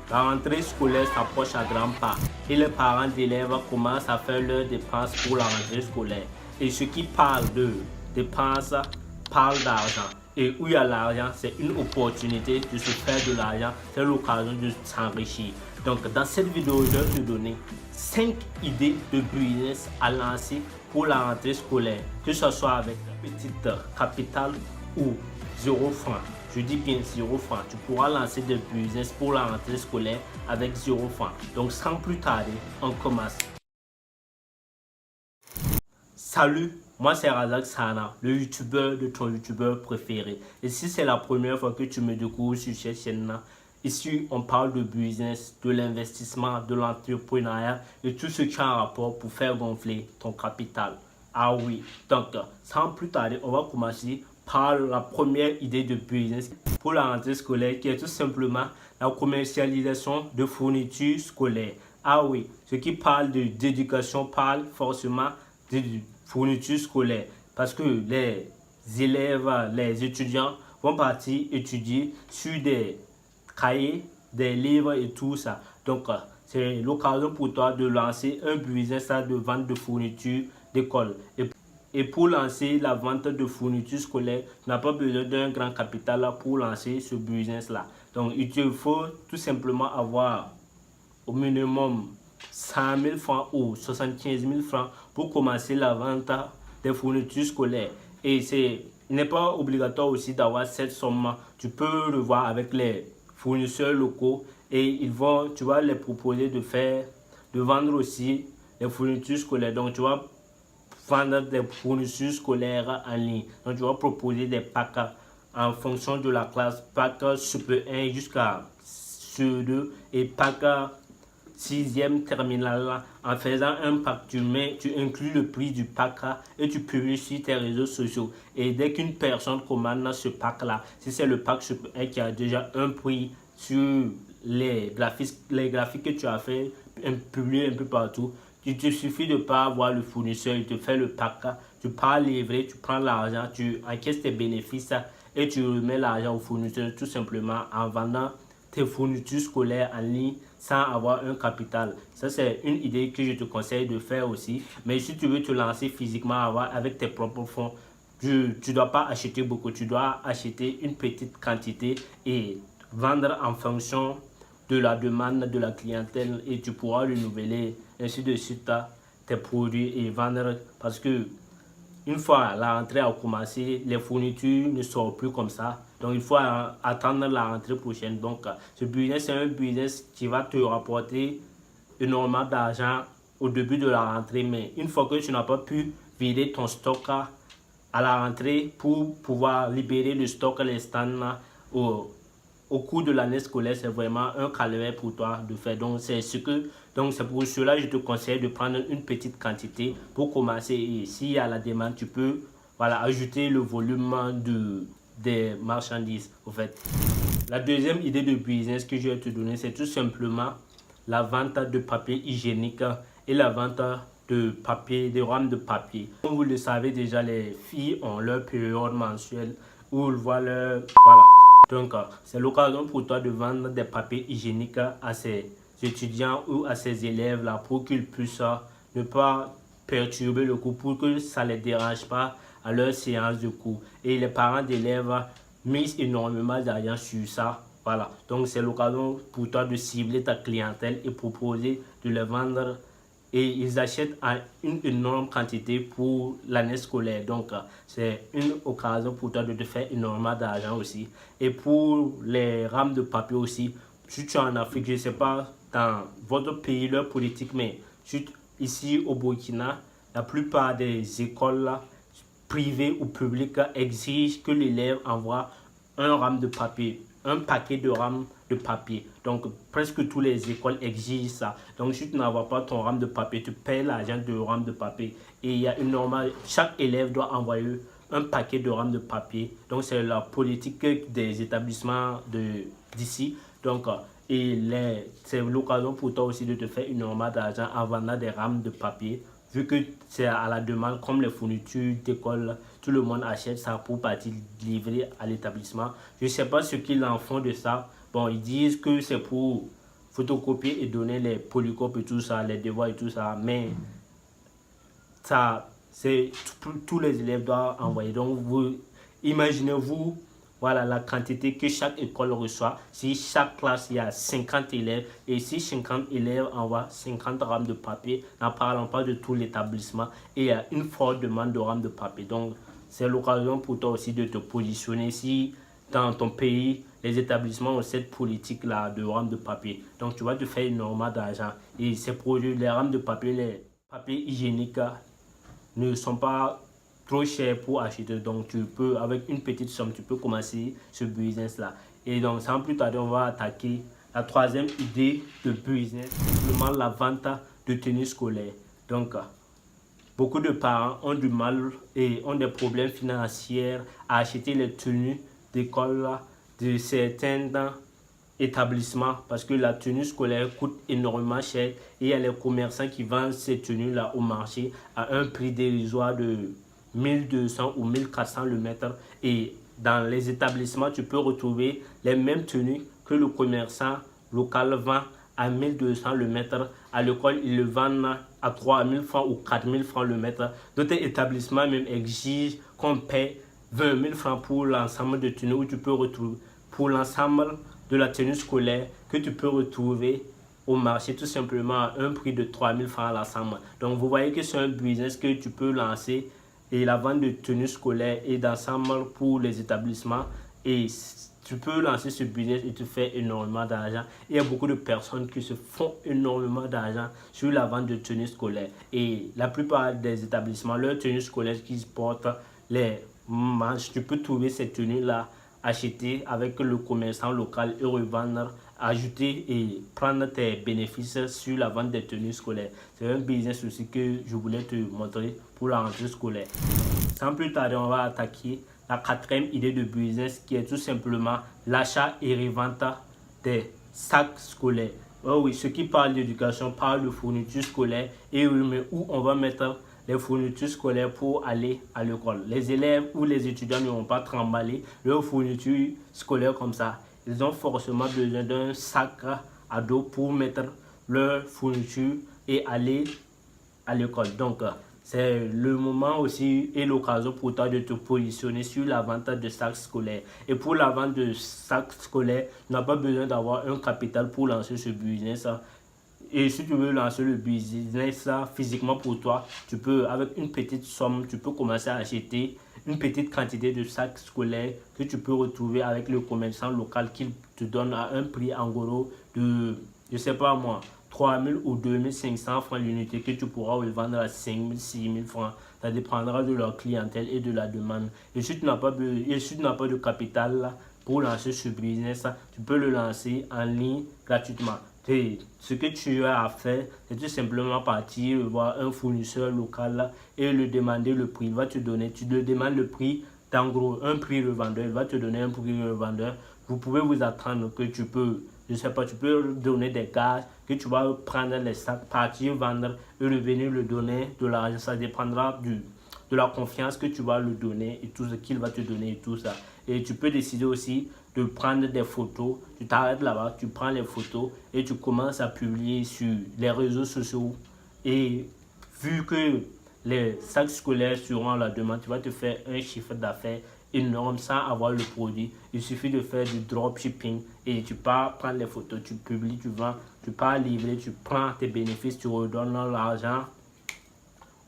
La rentrée scolaire s'approche à grands pas et les parents d'élèves commencent à faire leurs dépenses pour la rentrée scolaire. Et ceux qui parlent de dépenses parlent d'argent. Et où il y a l'argent, c'est une opportunité de se faire de l'argent, c'est l'occasion de s'enrichir. Donc dans cette vidéo, je vais te donner 5 idées de business à lancer pour la rentrée scolaire, que ce soit avec un petit capital ou 0 francs. Je dis bien 0 francs. Tu pourras lancer des business pour la rentrée scolaire avec 0 francs. Donc sans plus tarder, on commence. Salut, moi c'est Razak Sana, le youtubeur de ton youtubeur préféré. Et si c'est la première fois que tu me découvres sur cette chaîne-là, ici on parle de business, de l'investissement, de l'entrepreneuriat et tout ce qui a un rapport pour faire gonfler ton capital. Ah oui, donc sans plus tarder, on va commencer par la première idée de business pour la rentrée scolaire qui est tout simplement la commercialisation de fournitures scolaires. Ah oui, ceux qui parlent d'éducation parlent forcément de fournitures scolaires parce que les élèves, les étudiants vont partir étudier sur des cahiers, des livres et tout ça. Donc, c'est l'occasion pour toi de lancer un business de vente de fournitures d'école. Et pour lancer la vente de fournitures scolaires, tu n'as pas besoin d'un grand capital pour lancer ce business-là. Donc, il te faut tout simplement avoir au minimum 100 000 francs ou 75 000 francs pour commencer la vente des fournitures scolaires. Et il n'est pas obligatoire aussi d'avoir cette somme. Tu peux le voir avec les fournisseurs locaux et tu vas les proposer de vendre aussi les fournitures scolaires. Donc, tu vas vendre des fournitures scolaires en ligne. Donc, tu vas proposer des packs en fonction de la classe, pack Super 1 jusqu'à Super 2 et pack 6e terminale. En faisant un pack, tu inclus le prix du pack et tu publies sur tes réseaux sociaux. Et dès qu'une personne commande ce pack là, si c'est le pack Super 1 qui a déjà un prix sur les graphiques que tu as fait, publié un peu partout, il te suffit de ne pas avoir le fournisseur, il te fait le pack, tu pars livrer, tu prends l'argent, tu encaisses tes bénéfices et tu remets l'argent au fournisseur tout simplement en vendant tes fournitures scolaires en ligne sans avoir un capital. Ça, c'est une idée que je te conseille de faire aussi. Mais si tu veux te lancer physiquement avec tes propres fonds, tu ne dois pas acheter beaucoup, tu dois acheter une petite quantité et vendre en fonction de la demande de la clientèle et tu pourras renouveler ainsi de suite tes produits et vendre parce que une fois la rentrée a commencé, les fournitures ne sortent plus comme ça. Donc, il faut attendre la rentrée prochaine. Donc, ce business, c'est un business qui va te rapporter énormément d'argent au début de la rentrée. Mais une fois que tu n'as pas pu vider ton stock à la rentrée pour pouvoir libérer le stock, les stands au cours de l'année scolaire, c'est vraiment un calvaire pour toi de faire. Donc, c'est pour cela que je te conseille de prendre une petite quantité pour commencer. Et s'il y a la demande, tu peux ajouter le volume des marchandises. En fait, la deuxième idée de business que je vais te donner, c'est tout simplement la vente de papier hygiénique et la vente de papier, de rames de papier. Comme vous le savez déjà, les filles ont leur période mensuelle où elles voient leur... Voilà. Donc, c'est l'occasion pour toi de vendre des papiers hygiéniques à ces étudiants ou à ces élèves-là pour qu'ils puissent ne pas perturber le cours, pour que ça ne les dérange pas à leur séance de cours. Et les parents d'élèves misent énormément d'argent sur ça. Voilà. Donc, c'est l'occasion pour toi de cibler ta clientèle et proposer de les vendre. Et ils achètent à une énorme quantité pour l'année scolaire. Donc, c'est une occasion pour toi de te faire énormément d'argent aussi. Et pour les rames de papier aussi, si tu es en Afrique, je ne sais pas dans votre pays, leur politique, mais ici au Burkina, la plupart des écoles privées ou publiques exigent que l'élève envoie un rame de papier, un paquet de rames de papier. Donc, presque toutes les écoles exigent ça. Donc, si tu n'envoies pas ton rame de papier, tu payes l'argent de rame de papier. Et il y a une normale, chaque élève doit envoyer un paquet de rames de papier. Donc, c'est la politique des établissements d'ici. Donc, c'est l'occasion pour toi aussi de te faire énormément d'argent en vendant des rames de papier. Vu que c'est à la demande, comme les fournitures d'école, tout le monde achète ça pour partir livrer à l'établissement. Je ne sais pas ce qu'ils en font de ça. Bon, ils disent que c'est pour photocopier et donner les polycopes et tout ça, les devoirs et tout ça, mais ça, c'est tous les élèves doivent envoyer. Donc, imaginez-vous, voilà la quantité que chaque école reçoit. Si chaque classe, il y a 50 élèves, et si 50 élèves envoient 50 rames de papier, n'en parlant pas de tout l'établissement, et il y a une forte demande de rames de papier. Donc, c'est l'occasion pour toi aussi de te positionner si dans ton pays, les établissements ont cette politique-là de rames de papier. Donc, tu vas te faire énormément d'argent. Et ces produits, les rames de papier, les papiers hygiéniques ne sont pas trop chers pour acheter. Donc, tu peux, avec une petite somme, tu peux commencer ce business-là. Et donc, sans plus tarder, on va attaquer la troisième idée de business, simplement la vente de tenues scolaires. Donc, beaucoup de parents ont du mal et ont des problèmes financiers à acheter les tenues d'école de certains établissements parce que la tenue scolaire coûte énormément cher et il y a les commerçants qui vendent ces tenues-là au marché à un prix dérisoire de 1200 ou 1400 le mètre. Et dans les établissements, tu peux retrouver les mêmes tenues que le commerçant local vend à 1200 le mètre. À l'école, ils le vendent à 3000 francs ou 4000 francs le mètre. D'autres établissements même exigent qu'on paie 20 000 francs pour l'ensemble de tenues où tu peux retrouver, pour l'ensemble de la tenue scolaire que tu peux retrouver au marché tout simplement à un prix de 3000 francs l'ensemble. Donc vous voyez que c'est un business que tu peux lancer et la vente de tenues scolaires et d'ensemble pour les établissements et tu peux lancer ce business et tu fais énormément d'argent. Il y a beaucoup de personnes qui se font énormément d'argent sur la vente de tenues scolaires. Et la plupart des établissements, leurs tenues scolaires qu'ils portent, les manches, tu peux trouver ces tenues-là achetées avec le commerçant local et revendre, ajouter et prendre tes bénéfices sur la vente des tenues scolaires. C'est un business aussi que je voulais te montrer pour la rentrée scolaire. Sans plus tarder, on va attaquer la quatrième idée de business qui est tout simplement l'achat et revente des sacs scolaires. Oh oui, ceux qui parlent d'éducation parlent de fournitures scolaires et oui, mais où on va mettre les fournitures scolaires pour aller à l'école. Les élèves ou les étudiants ne vont pas trimballer leurs fournitures scolaires comme ça. Ils ont forcément besoin d'un sac à dos pour mettre leurs fournitures et aller à l'école. Donc, c'est le moment aussi et l'occasion pour toi de te positionner sur la vente de sacs scolaires. Et pour la vente de sacs scolaires, tu n'as pas besoin d'avoir un capital pour lancer ce business. Et si tu veux lancer le business physiquement pour toi, tu peux, avec une petite somme, tu peux commencer à acheter une petite quantité de sacs scolaires que tu peux retrouver avec le commerçant local qui te donne à un prix en gros de, je sais pas moi, 3000 ou 2500 francs l'unité que tu pourras le vendre à 5000, 6000 francs. Ça dépendra de leur clientèle et de la demande. Et si tu n'as pas de capital là, pour lancer ce business, tu peux le lancer en ligne gratuitement. Et ce que tu as à faire, c'est tout simplement partir voir un fournisseur local et lui demander le prix. Il va te donner, tu lui demandes le prix, en gros, un prix revendeur. Il va te donner un prix revendeur. Vous pouvez vous attendre que tu peux, je sais pas, tu peux donner des gages, que tu vas prendre les sacs, partir vendre et revenir le donner de l'argent. Ça dépendra de la confiance que tu vas lui donner et tout ce qu'il va te donner et tout ça. Et tu peux décider aussi de prendre des photos. Tu t'arrêtes là-bas, tu prends les photos et tu commences à publier sur les réseaux sociaux. Et vu que les sacs scolaires seront à la demande, tu vas te faire un chiffre d'affaires énorme sans avoir le produit. Il suffit de faire du dropshipping et tu pars prendre les photos, tu publies, tu vends, tu pars livrer, tu prends tes bénéfices, tu redonnes l'argent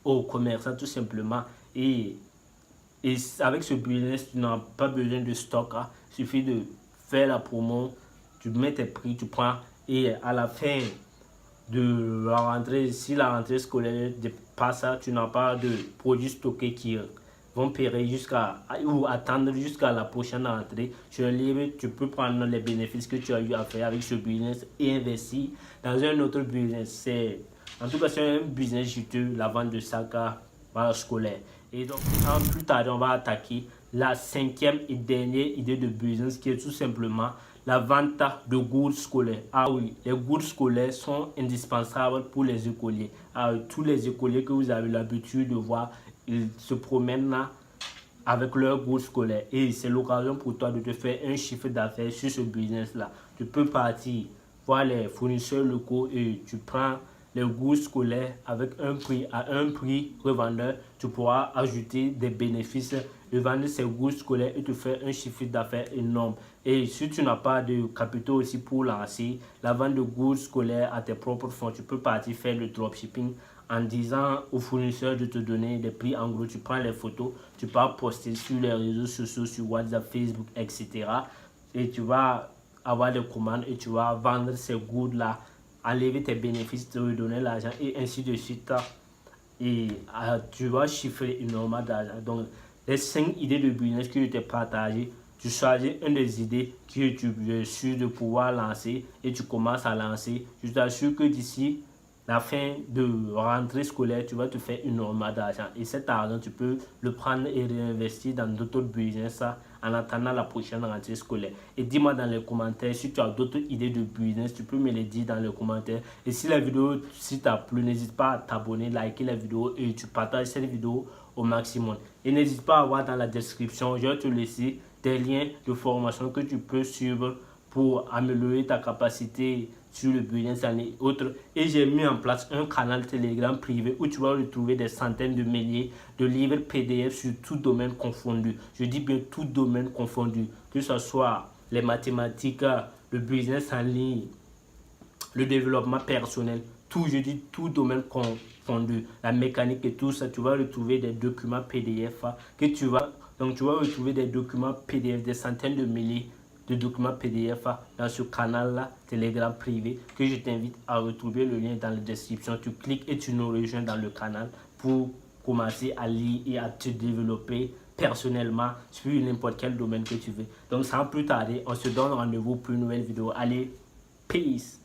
au commerçant tout simplement. Et avec ce business, tu n'as pas besoin de stock. Hein. Il suffit de faire la promo, tu mets tes prix, tu prends. Et à la fin de la rentrée, si la rentrée scolaire dépasse ça, tu n'as pas de produits stockés qui vont périr jusqu'à ou attendre jusqu'à la prochaine rentrée. Tu es libre, tu peux prendre les bénéfices que tu as eu à faire avec ce business et investir dans un autre business. En tout cas, c'est un business juteux, la vente de sacs scolaires. Et donc, sans plus tarder, on va attaquer la cinquième et dernière idée de business qui est tout simplement la vente de gourdes scolaires. Ah oui, les gourdes scolaires sont indispensables pour les écoliers. Ah oui, tous les écoliers que vous avez l'habitude de voir, ils se promènent là avec leurs gourdes scolaires. Et c'est l'occasion pour toi de te faire un chiffre d'affaires sur ce business-là. Tu peux partir voir les fournisseurs locaux et tu prends les goûts scolaires avec à un prix revendeur. Tu pourras ajouter des bénéfices et vendre ces goûts scolaires et te faire un chiffre d'affaires énorme. Et si tu n'as pas de capitaux aussi pour lancer la vente de goûts scolaires à tes propres fonds, tu peux partir faire le dropshipping en disant aux fournisseurs de te donner des prix. En gros, tu prends les photos, tu peux poster sur les réseaux sociaux, sur WhatsApp, Facebook, etc. Et tu vas avoir des commandes et tu vas vendre ces goûts-là, enlever tes bénéfices, te redonner l'argent et ainsi de suite. Et tu vas chiffrer énormément d'argent. Donc, les 5 idées de business que je t'ai partagées, tu choisis une des idées que tu es sûr de pouvoir lancer et tu commences à lancer. Je t'assure que d'ici la fin de rentrée scolaire, tu vas te faire énormément d'argent. Et cet argent, tu peux le prendre et réinvestir dans d'autres business en attendant la prochaine rentrée scolaire. Et dis-moi dans les commentaires si tu as d'autres idées de business, tu peux me les dire dans les commentaires. Et si la vidéo t'a plu, n'hésite pas à t'abonner, liker la vidéo et tu partages cette vidéo au maximum. Et n'hésite pas à voir dans la description, je vais te laisser des liens de formation que tu peux suivre pour améliorer ta capacité sur le business et autres. Et j'ai mis en place un canal Telegram privé où tu vas retrouver des centaines de milliers de livres PDF sur tout domaine confondu. Je dis bien tout domaine confondu, que ce soit les mathématiques, le business en ligne, le développement personnel, tout, je dis tout domaine confondu, la mécanique et tout ça. Tu vas retrouver des documents PDF que tu vas retrouver des documents PDF, des centaines de milliers de documents PDF dans ce canal-là, Telegram privé, que je t'invite à retrouver le lien dans la description. Tu cliques et tu nous rejoins dans le canal pour commencer à lire et à te développer personnellement sur n'importe quel domaine que tu veux. Donc sans plus tarder, on se donne rendez-vous pour une nouvelle vidéo. Allez, peace!